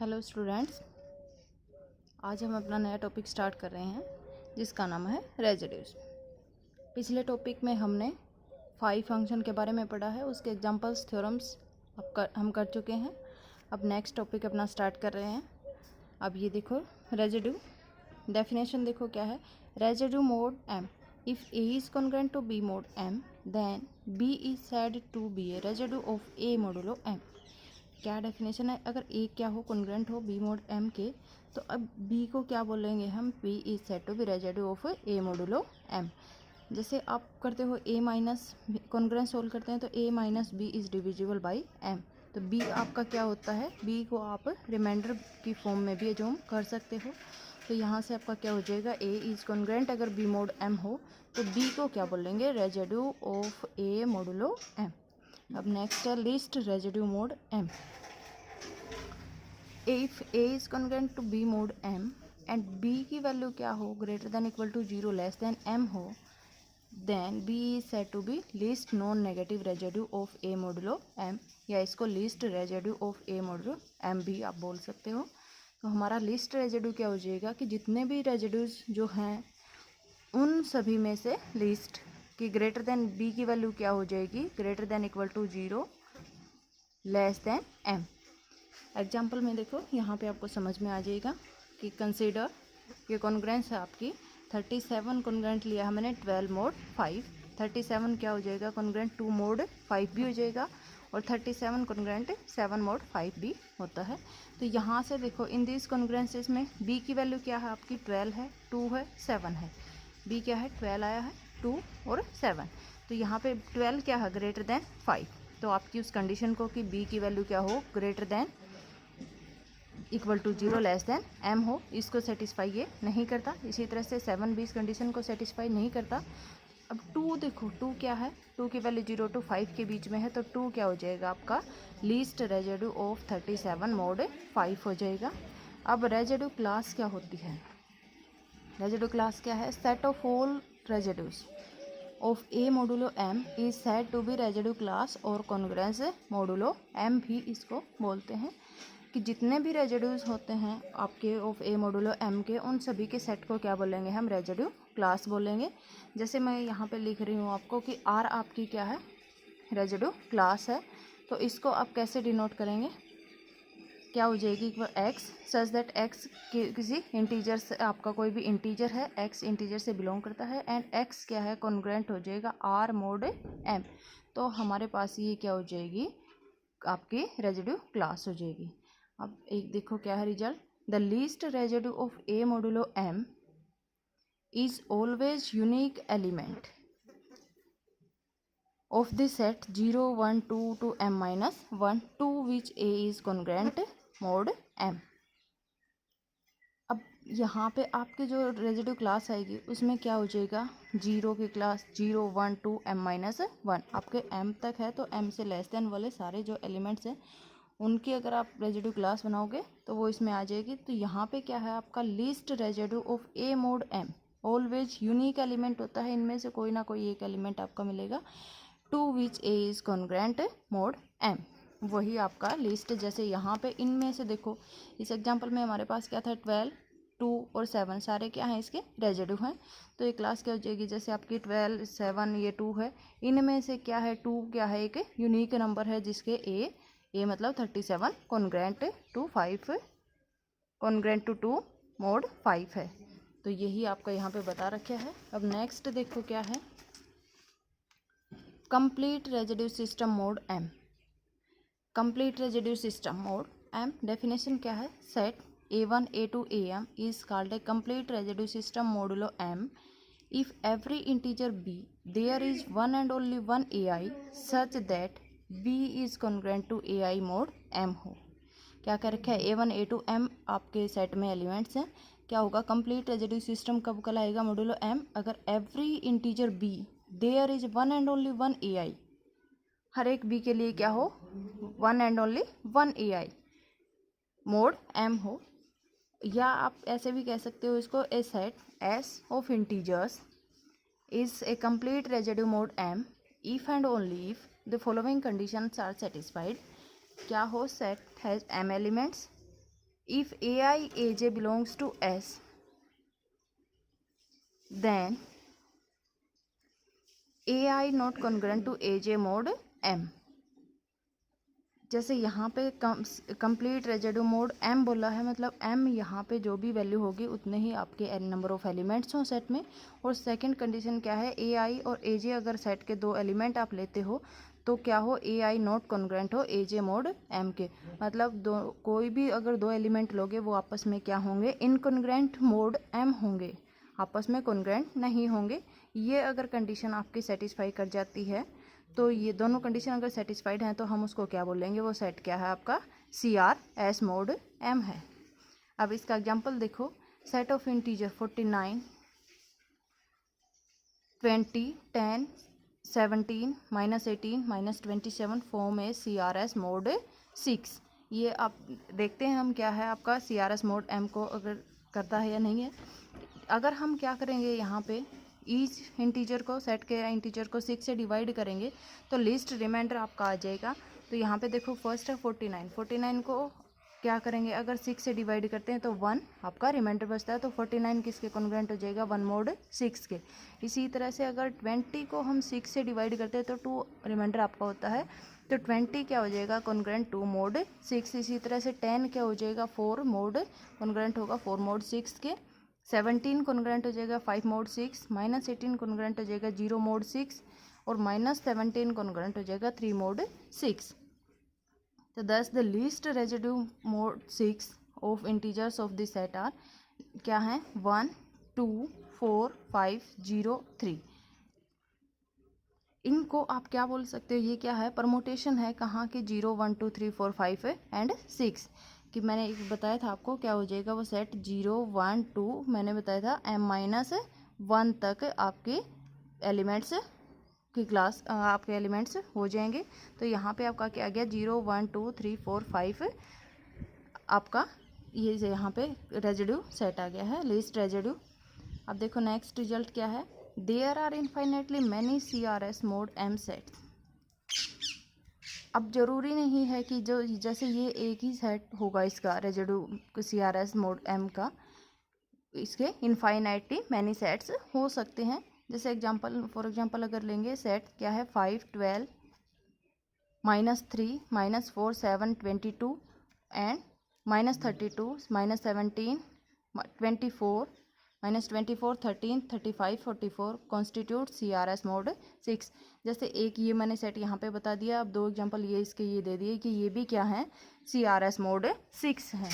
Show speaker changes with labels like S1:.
S1: Hello students, आज हम अपना नया टॉपिक स्टार्ट कर रहे हैं जिसका नाम है रेजिड्यूज। पिछले टॉपिक में हमने 5 फंक्शन के बारे में पढ़ा है, उसके एग्जांपल्स थ्योरम्स हम कर चुके हैं। अब नेक्स्ट टॉपिक अपना स्टार्ट कर रहे हैं। अब ये देखो रेजिड्यू, डेफिनेशन देखो क्या है। Residue mod m, if a is congruent to B mod m then B is said to be a residue of A modulo m. क्या डेफिनेशन है, अगर ए क्या हो कॉन्ग्रुएंट हो बी मोड एम के, तो अब बी को क्या बोलेंगे हम, b is said to be residue of A modulo m. जैसे आप करते हो ए माइनस कॉन्ग्रुएंट सोल्व करते हैं तो A minus B is divisible by M, तो बी आपका क्या होता है, बी को आप रिमाइंडर की फॉर्म में भी एज्यूम कर सकते हो। तो यहाँ से आपका क्या हो जाएगा, ए इज कॉन्ग्रुएंट अगर बी मोड एम हो तो बी को क्या बोलेंगे, residue of A modulo M. अब नेक्स्ट है least residue mod M. If A is congruent to B mod M and B की वैल्यू क्या हो, greater than equal to 0 less than M हो, then B is said to be least non negative residue of A modulo M, या इसको least residue of A modulo m भी आप बोल सकते हो। तो हमारा लीस्ट रेजिड्यू क्या हो जाएगा कि जितने भी रेजिड्यूज जो हैं उन सभी में से लीस्ट कि ग्रेटर देन बी की वैल्यू क्या हो जाएगी, greater than equal to 0 less than m. Example में देखो यहाँ पे आपको समझ में आ जाएगा कि कंसीडर ये कॉन्ग्रुएंस है आपकी 37 कॉन्ग्रुएंट लिया है मैंने 12 मोड 5, 37 क्या हो जाएगा कॉन्ग्रुएंट 2 मोड 5 भी हो जाएगा, और 37 कॉन्ग्रुएंट 7 मोड 5 भी होता है। तो यहाँ से देखो इन दिस कॉन्ग्रुएंसेस में बी की वैल्यू क्या है आपकी 12 है, 2 है, 7 है। बी क्या है 12 आया है, 2 और 7, तो यहाँ पे 12 क्या है ग्रेटर देन 5, तो आपकी उस कंडीशन को कि बी की वैल्यू क्या हो greater than equal to 0 less than M हो, इसको सेटिस्फाई ये नहीं करता। इसी तरह से 7 भी इस कंडीशन को सेटिस्फाई नहीं करता। अब 2 देखो, 2 क्या है, 2 की वैल्यू 0 to 5 के बीच में है, तो 2 क्या हो जाएगा आपका लीस्ट रेजिड्यू ऑफ 37 मोड 5 हो जाएगा। अब रेजिड्यू क्लास क्या होती है, रेजिड्यू क्लास क्या है, set of all residues of A modulo m is said to be residue class और कॉन्ग्रुएंस मोडुलो एम भी इसको बोलते हैं, कि जितने भी रेजिड्यूज होते हैं आपके ऑफ ए मोडुलो एम के उन सभी के सेट को क्या बोलेंगे हम, रेजिड्यू क्लास बोलेंगे। जैसे मैं यहाँ पे लिख रही हूँ आपको कि आर आपकी क्या है, रेजिड्यू क्लास है, तो इसको आप कैसे डिनोट करेंगे, क्या हो जाएगी एक्स सच दैट एक्स किसी इंटीजर से, आपका कोई भी इंटीजर है, एक्स इंटीजर से बिलोंग करता है एंड एक्स क्या है कॉन्ग्रुएंट हो जाएगा आर मोड एम, तो हमारे पास ये क्या हो जाएगी आपकी रेजिड्यू क्लास हो जाएगी। अब एक देखो क्या है result, the least residue of A modulo m is always unique element of the set 0 1 2 to m minus 1 to which a is congruent mod m. अब यहाँ पे आपके जो रेजिड्यू क्लास आएगी उसमें क्या हो जाएगा, 0 की क्लास 0 1 2 m minus 1, आपके m तक है तो m से लेस देन वाले सारे जो एलिमेंट्स हैं उनकी अगर आप रेजिड्यू क्लास बनाओगे तो वो इसमें आ जाएगी। तो यहाँ पे क्या है आपका least residue of a mod m, always unique element होता है, इनमें से कोई ना कोई एक एलिमेंट आपका मिलेगा to which a is congruent mod m, वही आपका लिस्ट। जैसे यहाँ पे इनमें से देखो इस एग्जांपल में हमारे पास क्या था 12 2 और 7 सारे क्या हैं इसके रेजिड्यू हैं, तो ये क्लास क्या हो जाएगी, जैसे आपकी 12 7 ये 2 है, इनमें से क्या है 2 क्या है एक यूनिक नंबर है जिसके ए मतलब 37 congruent to 5 congruent to 2 mod 5 है, तो यही आपका यहाँ पे बता रखा है। अब नेक्स्ट देखो क्या है, complete residue system mod m. Complete residue system mod m definition क्या है, set a1 a2 am is called a complete residue system modulo m if every integer b there is one and only one ai such that b is congruent to ai mod m हो। क्या कर रखा है, a1 a2 m आपके set में elements हैं, क्या होगा कंप्लीट रेजिड्यू सिस्टम कब कहलाएगा मोडुलो m, अगर every integer b there is one and only one ai, हर एक b के लिए क्या हो one and only one ai mod m हो, या आप ऐसे भी कह सकते हो इसको, a set S of integers is a complete residue mod M if and only if the following conditions are satisfied. क्या हो, set has M elements if AI AJ belongs to S, then AI not congruent to AJ mod M। जैसे यहाँ पे complete residue mode M बोला है, मतलब M यहाँ पे जो भी वैल्यू होगी उतने ही आपके n नंबर ऑफ एलिमेंट्स हों सेट में। और सेकंड कंडीशन क्या है, AI और AJ अगर सेट के दो एलिमेंट आप लेते हो तो क्या हो, AI नॉट कॉन्ग्रुएंट हो AJ मोड M के। मतलब दो कोई भी अगर दो एलिमेंट लोगे वो आपस में क्या होंगे, इनकॉन्ग्रुएंट मोड M होंगे, आपस में कॉन्ग्रुएंट नहीं होंगे। ये अगर कंडीशन आपकी सेटिस्फाई कर जाती है तो ये दोनों कंडीशन अगर सेटिस्फाइड हैं तो हम उसको क्या बोलेंगे, वो सेट क्या है आपका CRS मोड M है। अब इसका एग्जांपल देखो, सेट ऑफ इंटीजर 49 20 10 17 -18 -27 फॉर्म है CRS मोड 6। ये आप देखते हैं हम क्या है आपका CRS मोड M को अगर करता है या नहीं है। अगर हम क्या करेंगे यहाँ पे ईच इंटीजर को, सेट के इंटीजर को 6 से डिवाइड करेंगे तो लिस्ट रिमाइंडर आपका आ जाएगा। तो यहाँ पे देखो फर्स्ट है 49 को क्या करेंगे, अगर 6 से डिवाइड करते हैं तो 1 आपका रिमाइंडर बचता है। तो 49 किसके कॉन्ग्रुएंट हो जाएगा, 1 मोड 6 के। इसी तरह से अगर 20 को हम 6 से डिवाइड करते हैं तो 2 रिमाइंडर आपका होता है, तो 20 क्या हो जाएगा, कॉन्ग्रुएंट 2 मोड 6। इसी तरह से 10 क्या हो जाएगा, 4 मोड कॉन्ग्रुएंट होगा 4 मोड 6 के। 17 कॉन्ग्रुएंट हो जाएगा 5 मोड 6, -18 कॉन्ग्रुएंट हो जाएगा 0 मोड 6 और -17 कॉन्ग्रुएंट हो जाएगा 3 मोड 6। तो thus the least residue mod 6 of integers of this set are क्या है, 1 2 4 5 0 3। इनको आप क्या बोल सकते हो, ये क्या है, परमोटेशन है कहाँ के, 0 1 2 3 4 5 एंड 6 कि मैंने एक बताया था आपको क्या हो जाएगा वो सेट 0 1 2 मैंने बताया था M-1 तक आपके एलिमेंट्स की क्लास आपके एलिमेंट्स हो जाएंगे। तो यहाँ पे आपका क्या आ गया, 0 1 2 3 4 5 आपका ये यहाँ पे रेजिड्यू सेट आ गया है, लिस्ट रेजिड्यू। अब देखो नेक्स्ट रिजल्ट क्या है, there are infinitely many CRS mod M sets. अब जरूरी नहीं है कि जो जैसे ये एक ही सेट होगा इसका रेजिड्यू CRS मोड M का, इसके इनफाइनाइटली मैनी सेट्स हो सकते हैं। जैसे एग्जांपल फॉर एग्जांपल अगर लेंगे सेट क्या है 5 12 -3 -4 7 22 एंड -32 -17 24 -24 13 35 44 कॉन्स्टिट्यूट CRS मोड 6। जैसे एक ये मैंने सेट यहाँ पे बता दिया, अब दो एग्जांपल ये इसके ये दे दिए कि ये भी क्या है CRS मोड 6 है।